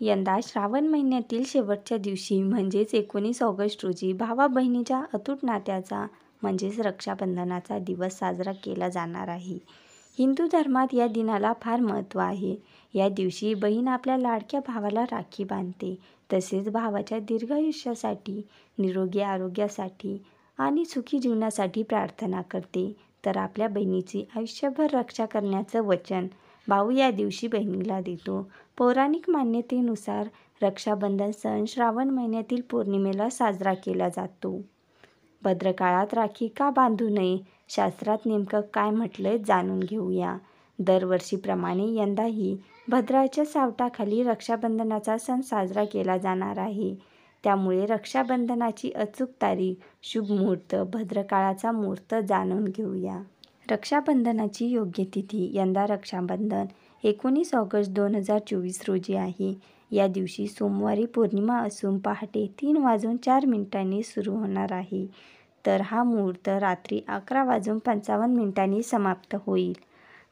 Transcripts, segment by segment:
यंदा श्रावण महिन्यातील शेवटच्या दिवशी म्हणजेच 19 ऑगस्ट रोजी भावा बहिणीच्या अतूट नात्याचा म्हणजेच रक्षाबंधनाचा दिवस साजरा केला जाणार आहे. हिंदू धर्मात या दिनाला फार महत्त्व आहे. या दिवशी बहीण आपल्या लाडक्या भावाला राखी बांधते. तसेच भावाच्या दीर्घायुष्यासाठी, निरोगी आरोग्यासाठी आणि सुखी जीवनासाठी प्रार्थना करते. तर आपल्या बहिणीची आयुष्यभर रक्षा करण्याचं वचन भाऊ या दिवशी बहिणीला देतो. पौराणिक मान्यतेनुसार रक्षाबंधन सण श्रावण महिन्यातील पौर्णिमेला साजरा केला जातो. भद्रकाळात राखी का बांधू नये? शास्त्रात नेमकं काय म्हटलंय जाणून घेऊया. दरवर्षीप्रमाणे यंदाही भद्राच्या सावटाखाली रक्षाबंधनाचा सण साजरा केला जाणार आहे. त्यामुळे रक्षाबंधनाची अचूक तारीख, शुभ मुहूर्त, भद्रकाळाचा मुहूर्त जाणून घेऊया. रक्षाबंधनाची योग्य तिथी. यंदा रक्षाबंधन 19 ऑगस्ट 2024 रोजी आहे. या दिवशी सोमवारी पौर्णिमा असून पहाटे 3:04 सुरू होणार आहे. तर हा मुहूर्त रात्री 11:55 समाप्त होईल.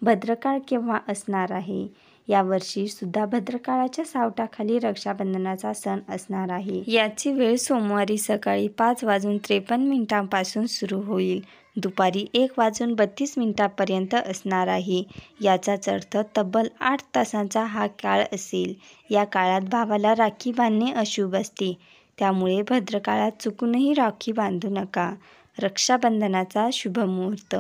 भद्रकाळ केव्हा असणार आहे? यावर्षी सुद्धा भद्रकाळाच्या सावटाखाली रक्षाबंधनाचा सण असणार आहे. याची वेळ सोमवारी सकाळी 5:53 पासून सुरू होईल. दुपारी 1:32 पर्यंत असणार आहे. याचाच अर्थ तब्बल 8 तासांचा हा काळ असेल. या काळात भावाला राखी बांधणे अशुभ असते. त्यामुळे भद्रकाळात चुकूनही राखी बांधू नका. रक्षाबंधनाचा शुभ मुहूर्त.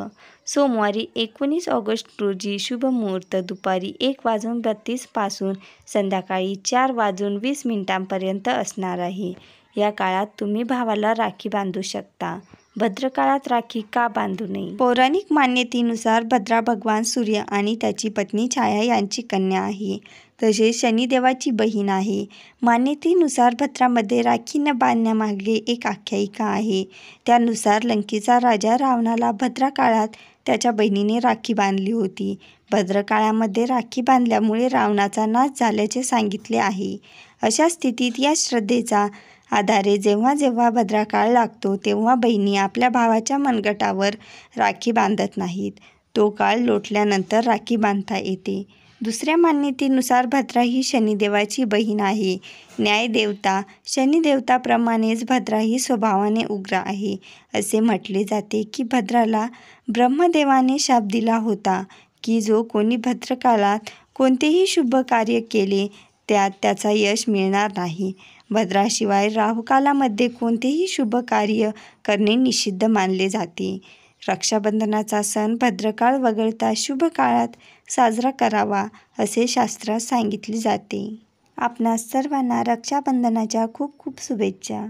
सोमवारी 19 ऑगस्ट रोजी शुभ मुहूर्त दुपारी 1:32 पासून संध्याकाळी 4:20 पर्यंत असणार आहे. या काळात तुम्ही भावाला राखी बांधू शकता. भद्रकाळात राखी का बांधू नये? पौराणिक मान्यतेनुसार भद्रा भगवान सूर्य आणि त्याची पत्नी छाया यांची कन्या आहे. तसेच शनिदेवाची बहीण आहे. मान्यतेनुसार भद्रामध्ये राखी न बांधण्यामागे एक आख्यायिका आहे. त्यानुसार लंकेचा राजा रावणाला भद्रकाळात त्याच्या बहिणीने राखी बांधली होती. भद्रकाळामध्ये राखी बांधल्यामुळे रावणाचा नाश झाल्याचे सांगितले आहे. अशा स्थितीत या श्रद्धेचा आधारे जेव्हा जेव्हा भद्रकाळ लागतो तेव्हा बहिणी आपल्या भावाच्या मनगटावर राखी बांधत नाहीत. तो काळ लोटल्यानंतर राखी बांधता येते. दुसऱ्या मान्यतेनुसार भद्रा ही शनिदेवाची बहीण आहे. न्यायदेवता शनिदेवताप्रमाणेच भद्रा ही स्वभावाने उग्र आहे. असे म्हटले जाते की भद्राला ब्रह्मदेवाने शाप दिला होता की जो कोणी भद्रकाळात कोणतेही शुभ कार्य केले त्यात त्याचा यश मिळणार नाही. भद्राशिवाय राहुकालामध्ये कोणतेही शुभ कार्य करणे निषिद्ध मानले जाते. रक्षाबंधनाचा सण भद्रकाळ वगळता शुभ काळात साजरा करावा असे शास्त्रात सांगितले जाते. आपणा सर्वांना रक्षाबंधनाच्या खूप खूप शुभेच्छा.